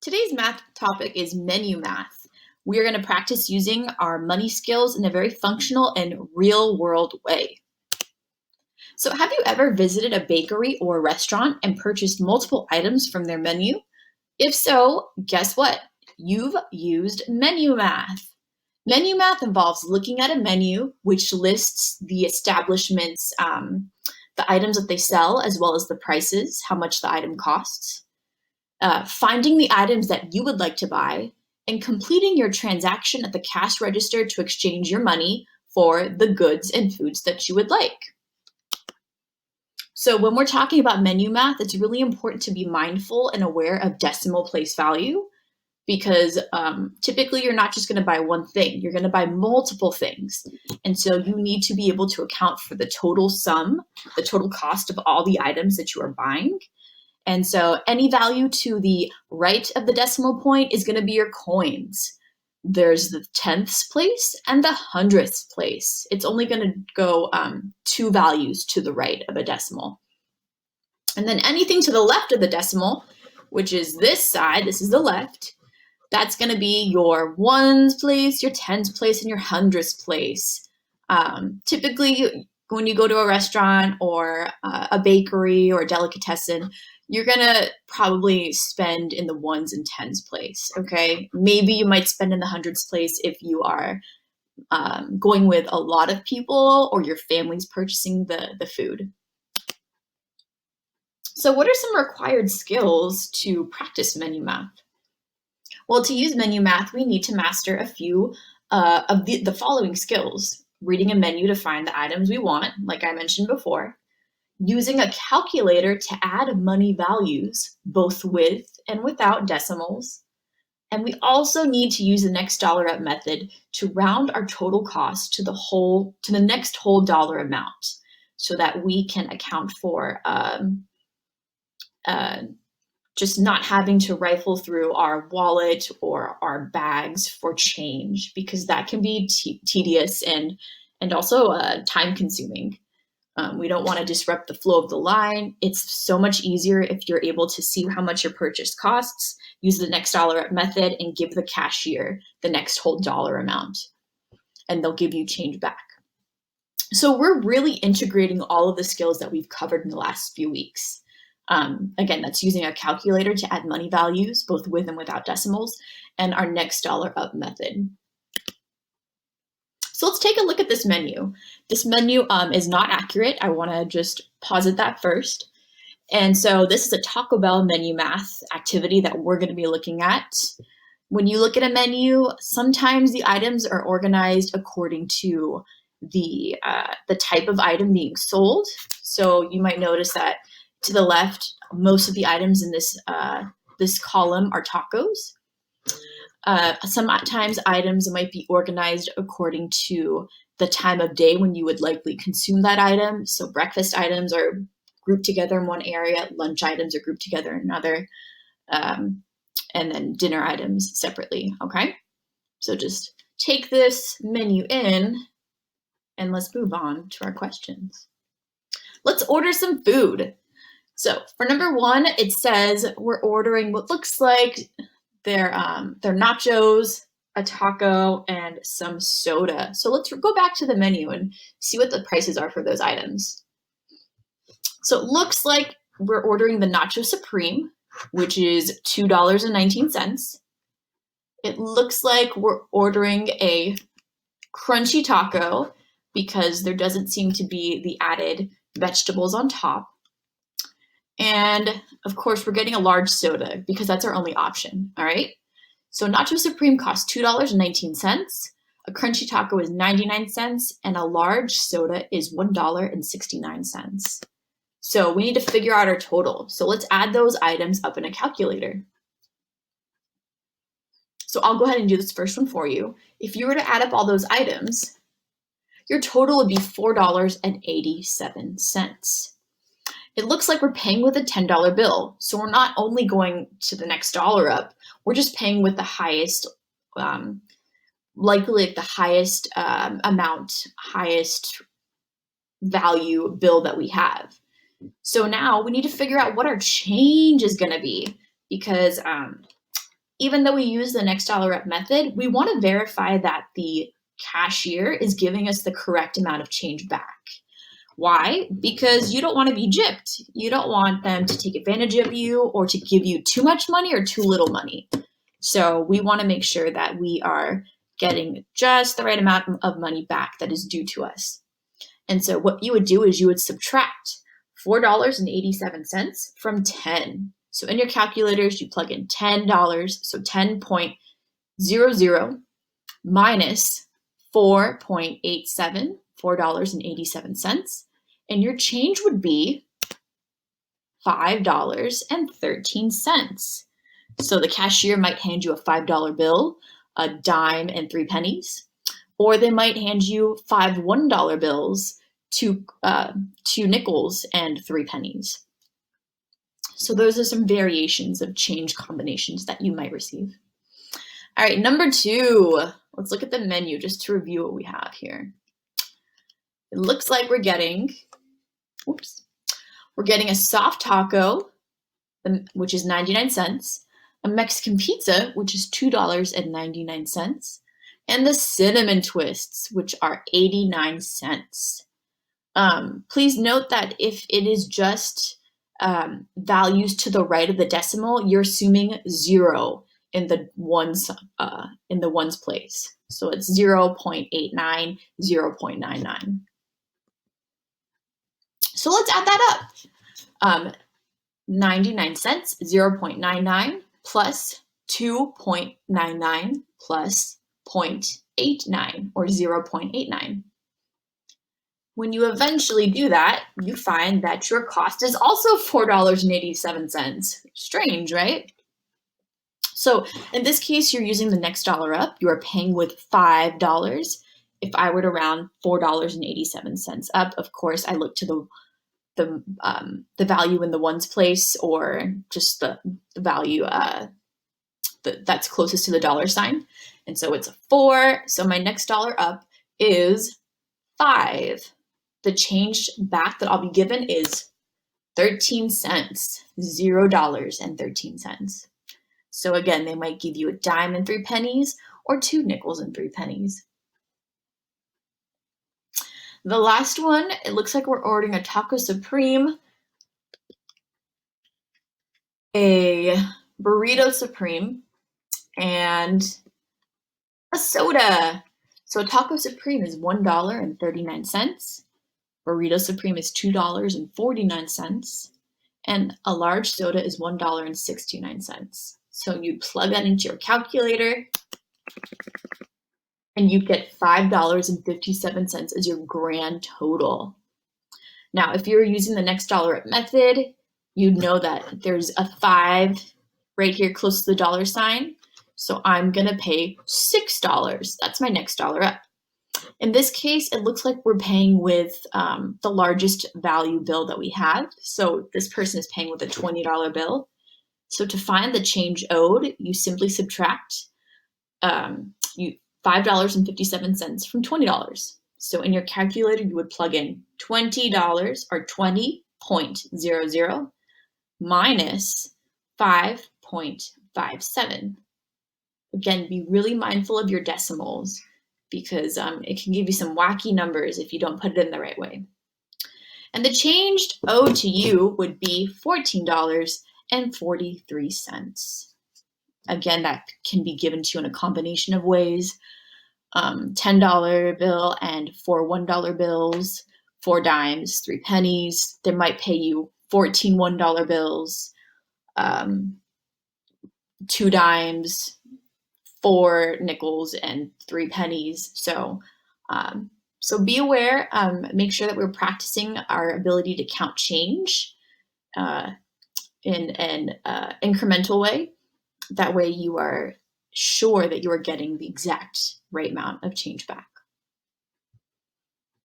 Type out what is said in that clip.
Today's math topic is menu math. We are going to practice using our money skills in a very functional and real world way. So have you ever visited a bakery or a restaurant and purchased multiple items from their menu? If so, guess what? You've used menu math. Menu math involves looking at a menu which lists the establishment's the items that they sell, as well as the prices, how much the item costs, finding the items that you would like to buy, and completing your transaction at the cash register to exchange your money for the goods and foods that you would like. So when we're talking about menu math, it's really important to be mindful and aware of decimal place value because typically you're not just going to buy one thing, you're going to buy multiple things. And so you need to be able to account for the total sum, the total cost of all the items that you are buying. And so any value to the right of the decimal point is going to be your coins. There's the tenths place and the hundredths place. It's only going to go two values to the right of a decimal. And then anything to the left of the decimal, which is this side, this is the left, that's going to be your ones place, your tens place, and your hundredths place. Typically, when you go to a restaurant or a bakery or a delicatessen, you're going to probably spend in the ones and tens place, okay? Maybe you might spend in the hundreds place if you are going with a lot of people or your family's purchasing the food. So what are some required skills to practice menu math? Well, to use menu math, we need to master a few of the following skills. Reading a menu to find the items we want, like I mentioned before. Using a calculator to add money values, both with and without decimals. And we also need to use the next dollar up method to round our total cost to the next whole dollar amount so that we can account for just not having to rifle through our wallet or our bags for change, because that can be tedious and also time consuming. We don't want to disrupt the flow of the line. It's so much easier if you're able to see how much your purchase costs, use the next dollar up method, and give the cashier the next whole dollar amount, and they'll give you change back. So we're really integrating all of the skills that we've covered in the last few weeks. Again, that's using a calculator to add money values, both with and without decimals, and our next dollar up method. So let's take a look at this menu. This menu is not accurate. I want to just posit that first. And so this is a Taco Bell menu math activity that we're going to be looking at. When you look at a menu, sometimes the items are organized according to the type of item being sold. So you might notice that to the left, most of the items in this column are tacos. Sometimes items might be organized according to the time of day when you would likely consume that item. So breakfast items are grouped together in one area, lunch items are grouped together in another, and then dinner items separately, okay? So just take this menu in and let's move on to our questions. Let's order some food. So for number one, it says we're ordering what looks like they're nachos, a taco, and some soda. So let's go back to the menu and see what the prices are for those items. So it looks like we're ordering the Nacho Supreme, which is $2.19. It looks like we're ordering a crunchy taco because there doesn't seem to be the added vegetables on top. And of course, we're getting a large soda because that's our only option, all right? So Nacho Supreme costs $2.19, a crunchy taco is 99 cents, and a large soda is $1.69. So we need to figure out our total. So let's add those items up in a calculator. So I'll go ahead and do this first one for you. If you were to add up all those items, your total would be $4.87. It looks like we're paying with a $10 bill. So we're not only going to the next dollar up, we're just paying with the highest, likely the highest amount, highest value bill that we have. So now we need to figure out what our change is gonna be because even though we use the next dollar up method, we want to verify that the cashier is giving us the correct amount of change back. Why? Because you don't want to be gypped. You don't want them to take advantage of you or to give you too much money or too little money. So we want to make sure that we are getting just the right amount of money back that is due to us. And so what you would do is you would subtract $4.87 from 10. So in your calculators, you plug in $10, so 10.00 minus 4.87, $4.87, and your change would be $5.13. So the cashier might hand you a $5 bill, a dime, and 3 pennies, or they might hand you 5 $1 bills, two nickels, and 3 pennies. So those are some variations of change combinations that you might receive. All right, number 2, let's look at the menu just to review what we have here. It looks like we're getting a soft taco, which is 99 cents, a Mexican pizza, which is $2.99, and the cinnamon twists, which are 89 cents. Please note that if it is just values to the right of the decimal, you're assuming 0 in the ones place. So it's 0.89, 0.99. So let's add that up. 99 cents, 0.99 plus 2.99 plus 0.89 or 0.89. When you eventually do that, you find that your cost is also $4.87. Strange, right? So in this case, you're using the next dollar up. You are paying with $5. If I were to round $4.87 up, of course, I look to the value in the ones place or just the value that's closest to the dollar sign. And so it's 4. So my next dollar up is 5. The change back that I'll be given is 13 cents, $0.13. So again, they might give you a dime and 3 pennies or 2 nickels and 3 pennies. The last one, it looks like we're ordering a Taco Supreme, a Burrito Supreme, and a soda. So a Taco Supreme is $1.39. Burrito Supreme is $2.49, and a large soda is $1.69. So you plug that into your calculator, and you get $5.57 as your grand total. Now, if you're using the next dollar up method, you'd know that there's a 5 right here close to the dollar sign. So I'm gonna pay $6. That's my next dollar up. In this case, it looks like we're paying with the largest value bill that we have. So this person is paying with a $20 bill. So to find the change owed, you simply subtract $5.57 from $20. So in your calculator, you would plug in $20 or 20.00 minus 5.57. Again, be really mindful of your decimals because it can give you some wacky numbers if you don't put it in the right way. And the change owed to you would be $14.43. Again, that can be given to you in a combination of ways. $10 bill and 4 $1 bills, 4 dimes, 3 pennies. They might pay you 14 $1 bills, 2 dimes, 4 nickels, and 3 pennies. So be aware, make sure that we're practicing our ability to count change in an incremental way. That way you are sure that you are getting the exact right amount of change back.